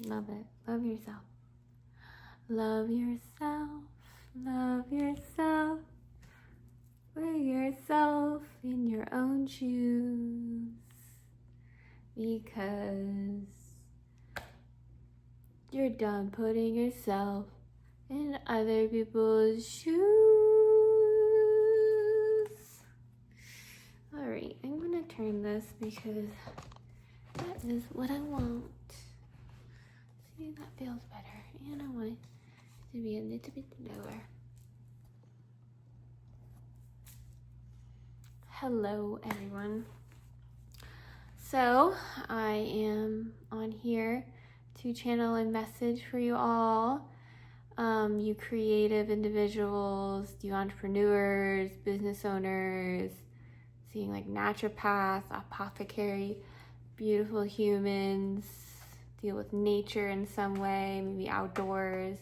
Love it. Love yourself. Love yourself. Love yourself. Wear yourself in your own shoes. Because you're done putting yourself in other people's shoes. Alright, I'm gonna turn this because that is what I want. See, that feels better. And I want it to be a little bit lower. Hello, everyone. So, I am on here to channel a message for you all. You creative individuals, you entrepreneurs, business owners, seeing like naturopath, apothecary, beautiful humans, deal with nature in some way, maybe outdoors,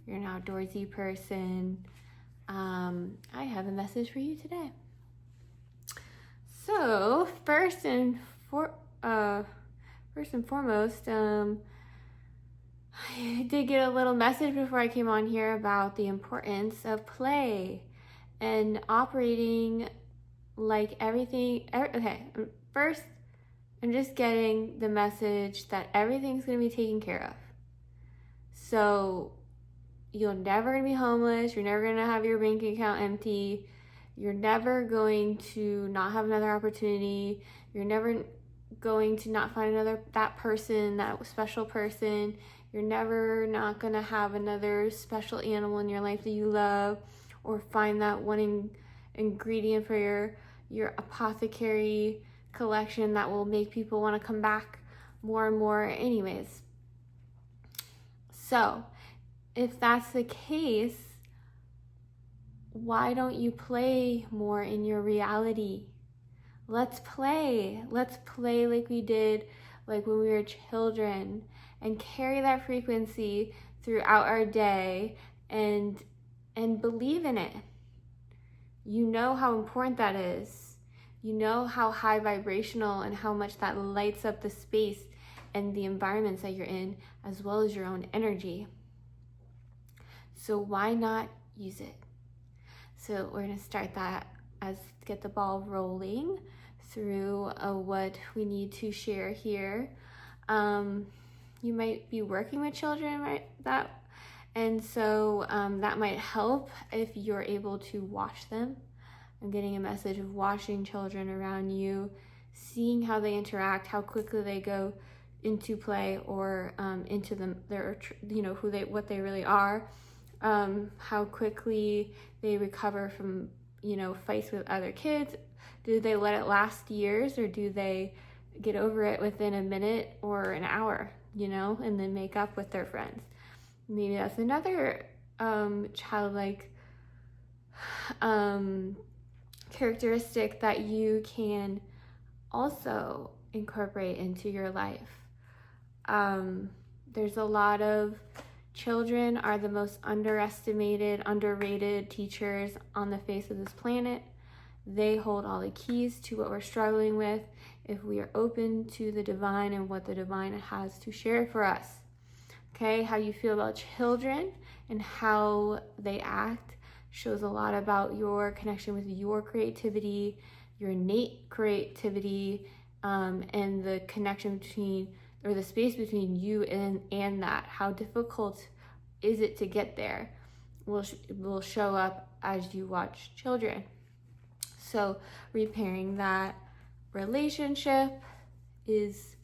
you're an outdoorsy person. I have a message for you today. So first and foremost, I did get a little message before I came on here about the importance of play and operating like everything. Okay, first, I'm just getting the message that everything's going to be taken care of. So you're never going to be homeless. You're never going to have your bank account empty. You're never going to not have another opportunity. You're never going to not find that person, that special person. You're never not going to have another special animal in your life that you love, or find that one ingredient for your apothecary collection that will make people want to come back more and more anyways. So if that's the case, why don't you play more in your reality? Let's play like we did like when we were children, and carry that frequency throughout our day and believe in it. You know how important that is. You know how high vibrational and how much that lights up the space and the environments that you're in, as well as your own energy. So why not use it? So we're gonna start that get the ball rolling through what we need to share here. You might be working with children, right? And so that might help if you're able to watch them. I'm getting a message of watching children around you, seeing how they interact, how quickly they go into play or into what they really are, how quickly they recover from fights with other kids. Do they let it last years, or do they get over it within a minute or an hour, and then make up with their friends? Maybe that's another childlike characteristic that you can also incorporate into your life. There's a lot of children are the most underestimated, underrated teachers on the face of this planet. They hold all the keys to what we're struggling with if we are open to the divine and what the divine has to share for us. Okay, how you feel about children and how they act shows a lot about your connection with your creativity, your innate creativity, and the connection between, or the space between you and that. How difficult is it to get there will show up as you watch children. So repairing that relationship is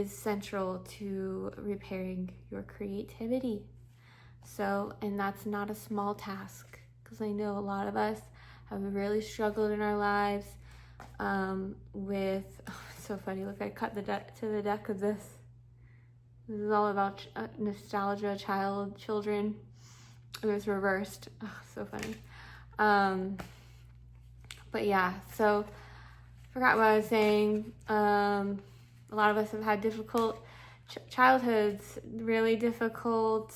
central to repairing your creativity. So, and that's not a small task, because I know a lot of us have really struggled in our lives with, so funny, look, I cut the deck to the deck of this. This is all about nostalgia, children. It was reversed. Oh, so funny. But yeah, so forgot what I was saying. A lot of us have had difficult childhoods, really difficult,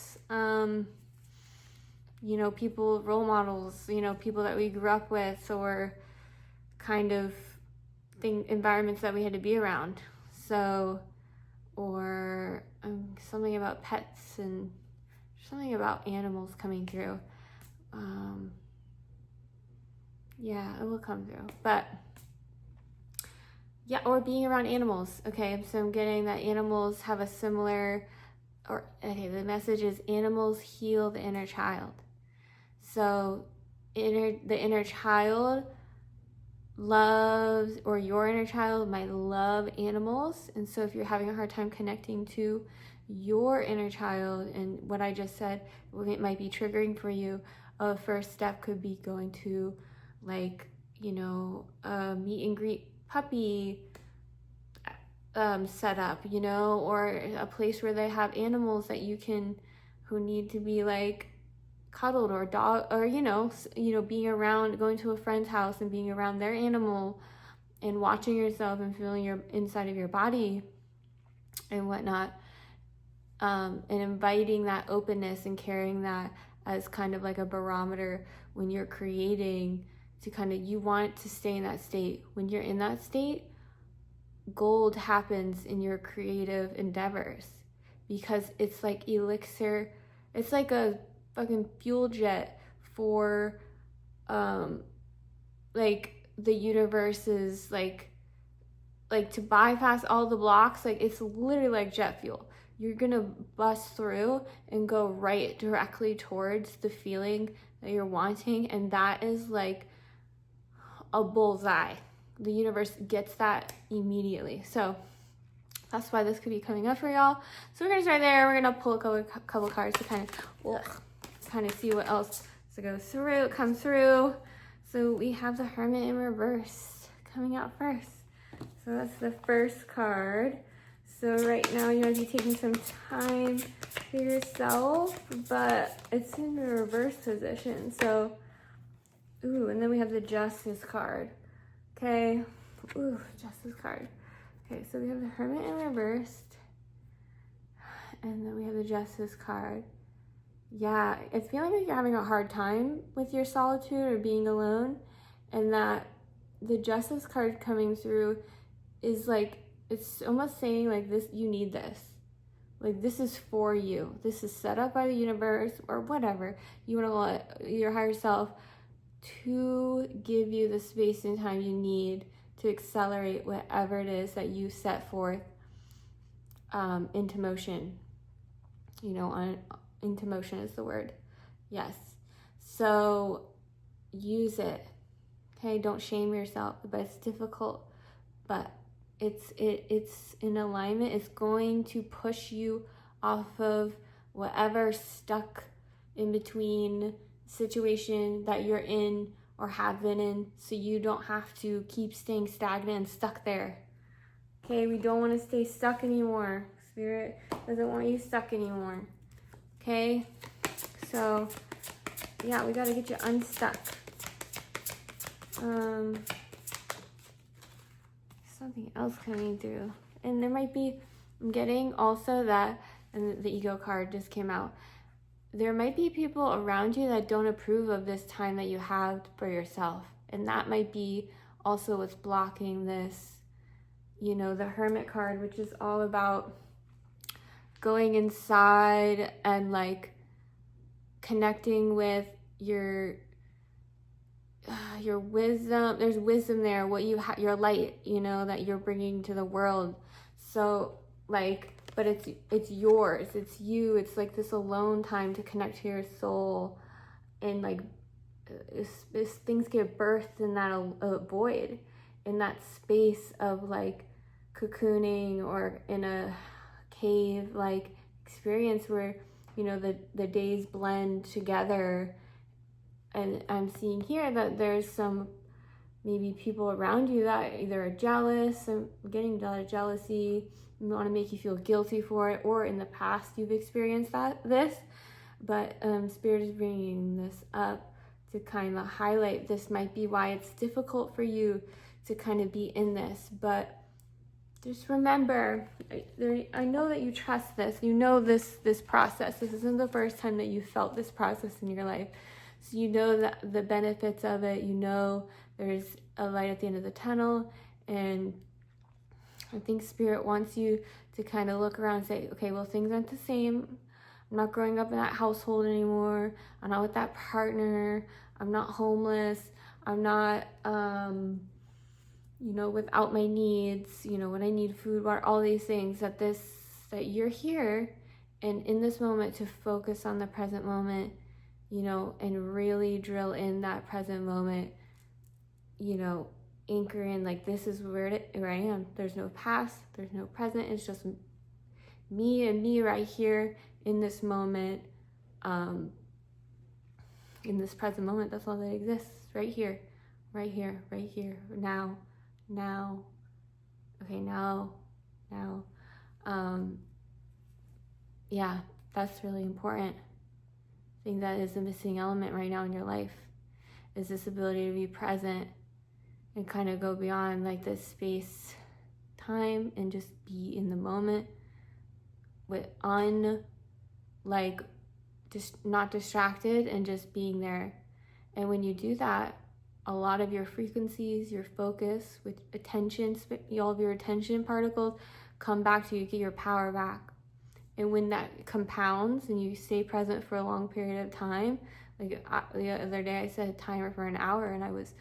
people, role models, people that we grew up with, or kind of environments that we had to be around. So, or I'm something about pets and something about animals coming through. Yeah, it will come through. But yeah, or being around animals. Okay, so I'm getting that animals have a similar, the message is animals heal the inner child. So the inner child loves, or your inner child might love animals. And so if you're having a hard time connecting to your inner child and what I just said, it might be triggering for you, a first step could be going to like, a meet and greet puppy set up, or a place where they have animals that who need to be like cuddled, or dog, or being around, going to a friend's house and being around their animal and watching yourself and feeling your inside of your body and whatnot, and inviting that openness and carrying that as kind of like a barometer when you're creating, to kind of, you want to stay in that state. When you're in that state, gold happens in your creative endeavors, because it's like elixir. It's like a fucking fuel jet for like the universe's like to bypass all the blocks. Like, it's literally like jet fuel. You're gonna bust through and go right directly towards the feeling that you're wanting, and that is like a bullseye. The universe gets that immediately. So that's why this could be coming up for y'all. So we're gonna start there. We're gonna pull a couple cards to kind of see what else to go through, come through. So we have the Hermit in reverse coming out first. So that's the first card. So right now you might be taking some time for yourself, but it's in the reverse position. So, ooh, and then we have the Justice card. Okay, ooh, Justice card. Okay, so we have the Hermit in reversed, and then we have the Justice card. Yeah, it's feeling like you're having a hard time with your solitude or being alone, and that the Justice card coming through is like, it's almost saying like this, you need this. Like, this is for you. This is set up by the universe or whatever. You want to let your higher self to give you the space and time you need to accelerate whatever it is that you set forth into motion. Into motion is the word. Yes. So use it. Okay, don't shame yourself, but it's difficult, but it's in alignment. It's going to push you off of whatever stuck in between situation that you're in or have been in, so you don't have to keep staying stagnant and stuck there. Okay, we don't want to stay stuck anymore. Spirit doesn't want you stuck anymore. Okay, so yeah, we got to get you unstuck. Something else coming through, and there might be, I'm getting also that, and the Ego card just came out, there might be people around you that don't approve of this time that you have for yourself, and that might be also what's blocking this. The Hermit card, which is all about going inside and like connecting with your wisdom. There's wisdom there, what you your light, that you're bringing to the world. So like, but it's yours, it's you. It's like this alone time to connect to your soul, and like things get birthed in that void, in that space of like cocooning, or in a cave like experience where the days blend together. And I'm seeing here that there's some maybe people around you that either are jealous, and getting a lot of jealousy, want to make you feel guilty for it, or in the past you've experienced this. But Spirit is bringing this up to kind of highlight this might be why it's difficult for you to kind of be in this. But just remember, I know that you trust this. This process. This isn't the first time that you felt this process in your life. So that the benefits of it, there's a light at the end of the tunnel, and I think Spirit wants you to kind of look around and say, okay, well, things aren't the same. I'm not growing up in that household anymore. I'm not with that partner. I'm not homeless. I'm not, without my needs, when I need food, water, all these things, that you're here. And in this moment, to focus on the present moment, and really drill in that present moment, anchor in, like, this is where I am. There's no past, there's no present. It's just me and me right here in this moment, in this present moment. That's all that exists, right here, now. Okay, now. Yeah, that's really important. I think that is the missing element right now in your life, is this ability to be present and kind of go beyond, like, this space time and just be in the moment with just not distracted and just being there. And when you do that, a lot of your frequencies, your focus with attention, all of your attention particles come back to you, get your power back. And when that compounds and you stay present for a long period of time, like the other day I set a timer for an hour and I was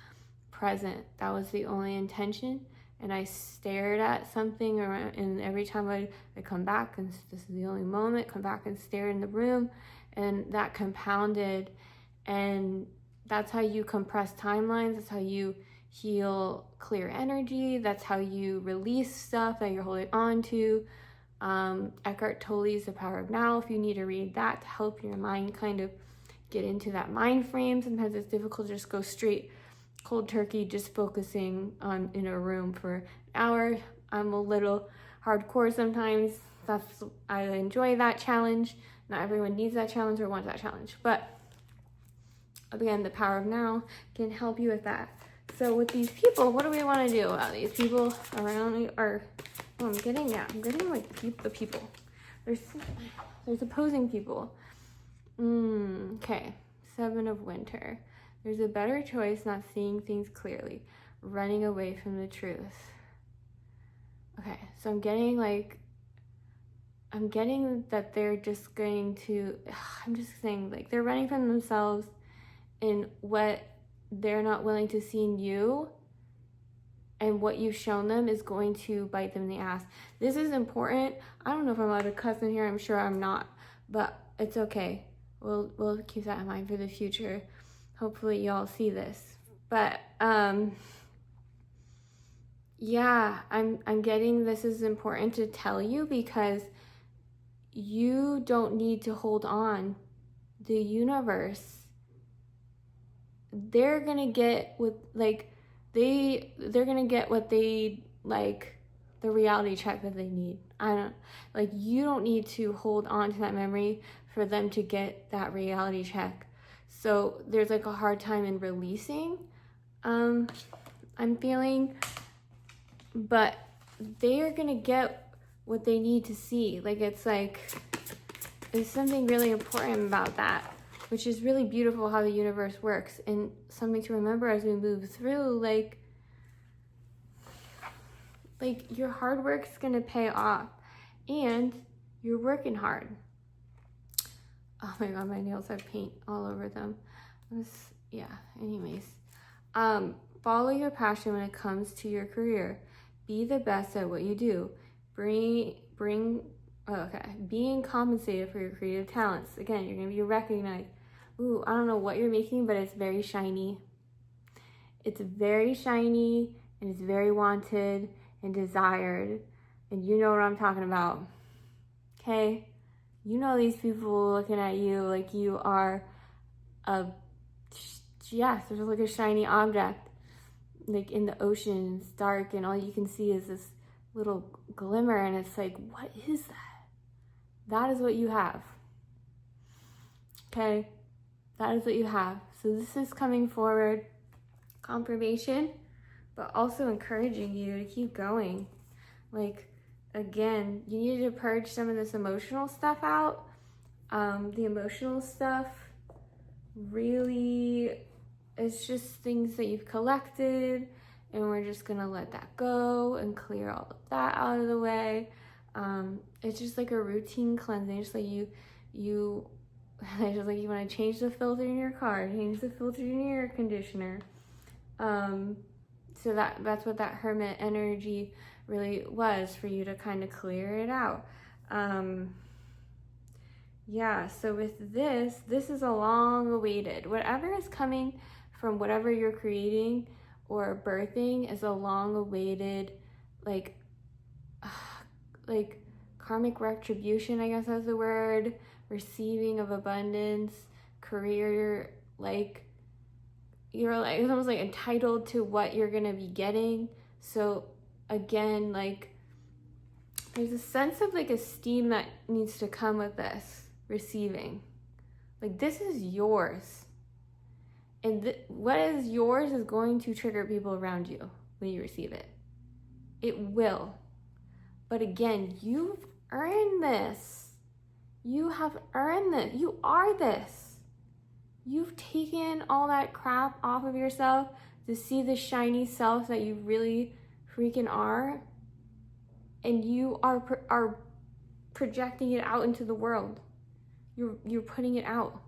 present. That was the only intention. And I stared at something, and every time I come back, and this is the only moment, come back and stare in the room, and that compounded. And that's how you compress timelines. That's how you heal clear energy. That's how you release stuff that you're holding on to. Eckhart Tolle's The Power of Now, if you need to read that to help your mind kind of get into that mind frame. Sometimes it's difficult to just go straight cold turkey, just focusing on in a room for an hour. I'm a little hardcore sometimes. I enjoy that challenge. Not everyone needs that challenge or wants that challenge, but again, The Power of Now can help you with that. So with these people, what do we want to do? These people around me are, I'm getting like the people. There's opposing people. Okay, 7 of Winter. There's a better choice, not seeing things clearly, running away from the truth. Okay, so I'm getting that they're just going to, I'm just saying, like, they're running from themselves in what they're not willing to see in you, and what you've shown them is going to bite them in the ass. This is important. I don't know if I'm allowed to cuss in here. I'm sure I'm not, but it's okay. We'll keep that in mind for the future. Hopefully y'all see this. But yeah, I'm getting this is important to tell you, because you don't need to hold on. The universe, they're gonna get they're gonna get what they like, the reality check that they need. You don't need to hold on to that memory for them to get that reality check. So there's like a hard time in releasing, I'm feeling, but they are gonna get what they need to see. There's something really important about that, which is really beautiful how the universe works, and something to remember as we move through, like your hard work's gonna pay off, and you're working hard. Oh my God, my nails have paint all over them. Anyways. Follow your passion when it comes to your career. Be the best at what you do. Being compensated for your creative talents. Again, you're gonna be recognized. Ooh, I don't know what you're making, but it's very shiny. It's very shiny, and it's very wanted and desired. And you know what I'm talking about. Okay? You know these people looking at you like you are there's like a shiny object. Like in the ocean, it's dark, and all you can see is this little glimmer, and it's like, what is that? That is what you have. Okay? That is what you have. So this is coming forward, confirmation, but also encouraging you to keep going. Again, you need to purge some of this emotional stuff out. The emotional stuff really is just things that you've collected, and we're just gonna let that go and clear all of that out of the way. It's just like a routine cleansing, just like you just like you want to change the filter in your car, change the filter in your air conditioner. So that's what that hermit energy really was, for you to kind of clear it out. Yeah, so with this is a long awaited, whatever is coming from whatever you're creating or birthing is a long awaited, like karmic retribution, I guess that's the word, receiving of abundance, career, like you're like, it's almost like entitled to what you're gonna be getting. So again, like there's a sense of like esteem that needs to come with this receiving. Like this is yours, and what is yours is going to trigger people around you when you receive it. It will. But again, you've earned this. You have earned this. You are this. You've taken all that crap off of yourself to see the shiny self that you really freaking are. And you are projecting it out into the world. You're putting it out.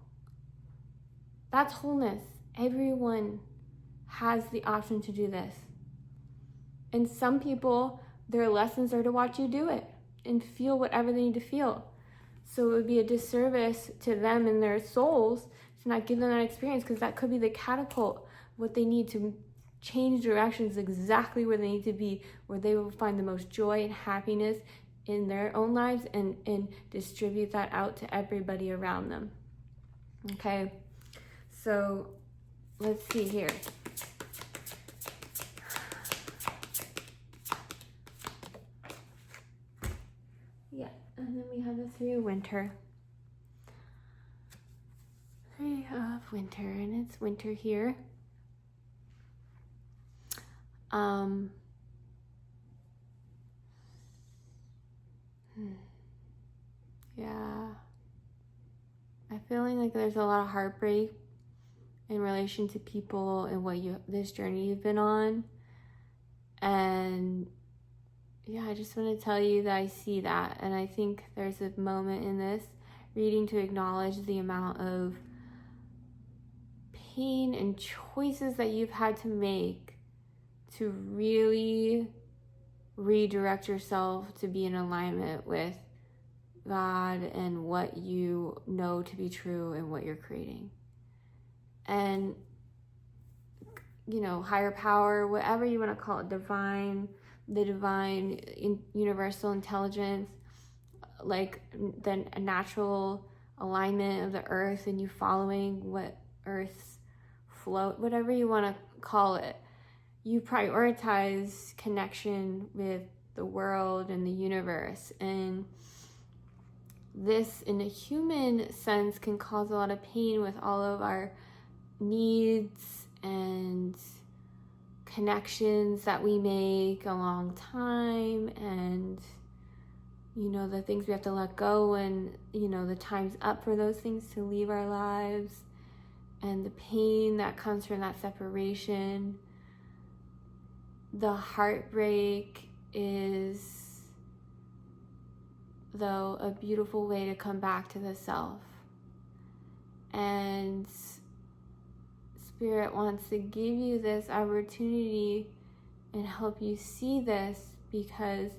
That's wholeness. Everyone has the option to do this. And some people, their lessons are to watch you do it and feel whatever they need to feel. So it would be a disservice to them and their souls to not give them that experience, because that could be the catapult, what they need to change directions exactly where they need to be, where they will find the most joy and happiness in their own lives and distribute that out to everybody around them. Okay, so let's see here. Yeah, and then we have the Three of Winter. Three of Winter, and it's winter here. Yeah. I'm feeling like there's a lot of heartbreak in relation to people and this journey you've been on. And yeah, I just want to tell you that I see that. And I think there's a moment in this reading to acknowledge the amount of pain and choices that you've had to make to really redirect yourself to be in alignment with God and what you know to be true and what you're creating. And, you know, higher power, whatever you want to call it, the divine universal intelligence, like the natural alignment of the earth and you following what earth's flow, whatever you want to call it. You prioritize connection with the world and the universe. And this, in a human sense, can cause a lot of pain with all of our needs and connections that we make along time, and you know, the things we have to let go, and you know, the time's up for those things to leave our lives, and the pain that comes from that separation. The heartbreak is, though, a beautiful way to come back to the self. And Spirit wants to give you this opportunity and help you see this, because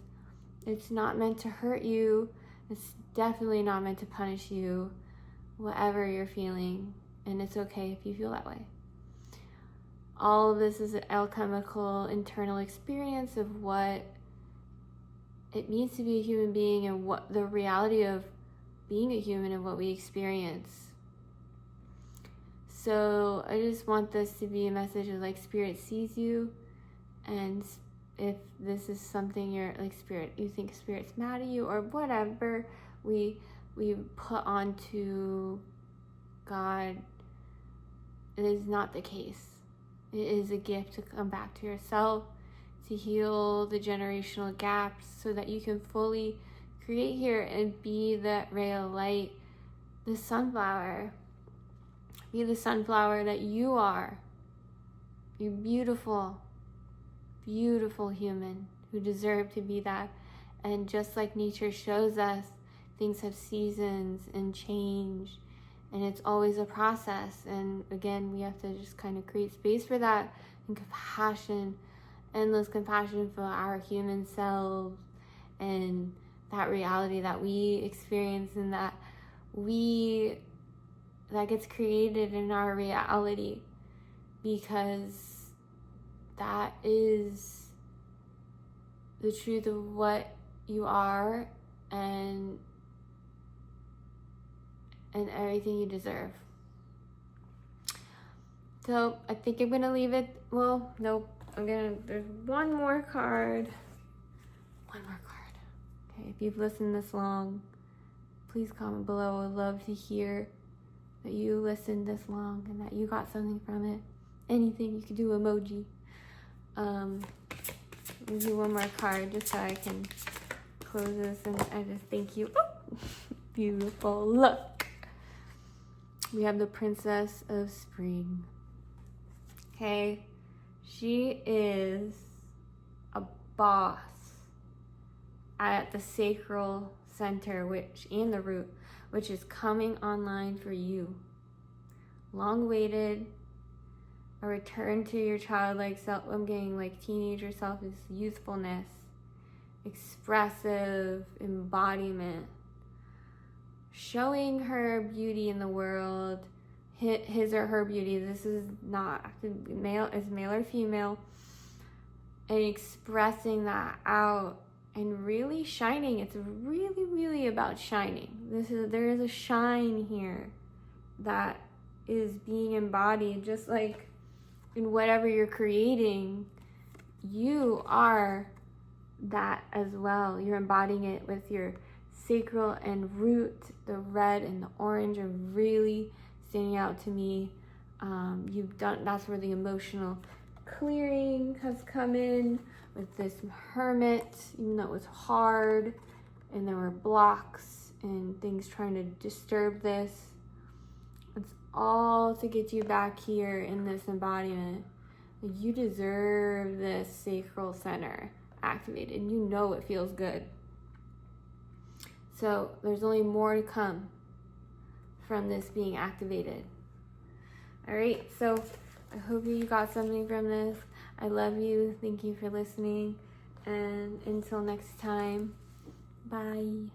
it's not meant to hurt you. It's definitely not meant to punish you, whatever you're feeling. And it's okay if you feel that way. All of this is an alchemical internal experience of what it means to be a human being and what the reality of being a human and what we experience. So I just want this to be a message of like, Spirit sees you, and if this is something you're like, Spirit, you think Spirit's mad at you or whatever we put onto God, it is not the case. It is a gift to come back to yourself, to heal the generational gaps so that you can fully create here and be that ray of light, the sunflower. Be the sunflower that you are. You're beautiful. beautiful human who deserve to be that. And just like nature shows us, things have seasons and change, and it's always a process. And again, we have to just kind of create space for that, and compassion, endless compassion for our human selves, and that reality that we experience, and that gets created in our reality, because that is the truth of what you are, and everything you deserve. So I think I'm gonna leave it. Well, nope. There's one more card. Okay, if you've listened this long, please comment below. I'd love to hear that you listened this long and that you got something from it. Anything, you could do emoji. We'll do one more card just so I can close this, and I just thank you. Oh, beautiful. Look. We have the Princess of Spring. Okay, she is a boss at the sacral center, and the root, which is coming online for you. Long waited, a return to your childlike self. I'm getting like teenager self, is youthfulness, expressive embodiment, showing her beauty in the world, his or her beauty. This is not male, is male or female, and expressing that out and really shining. It's really about shining. There is a shine here that is being embodied, just like in whatever you're creating, you are that as well. You're embodying it with your sacral and root. The red and the orange are really standing out to me. That's where the emotional clearing has come in with this Hermit, even though it was hard and there were blocks and things trying to disturb this. It's all to get you back here in this embodiment. You deserve this sacral center activated, and you know it feels good. So there's only more to come from this being activated. All right, so I hope you got something from this. I love you. Thank you for listening. And until next time, bye.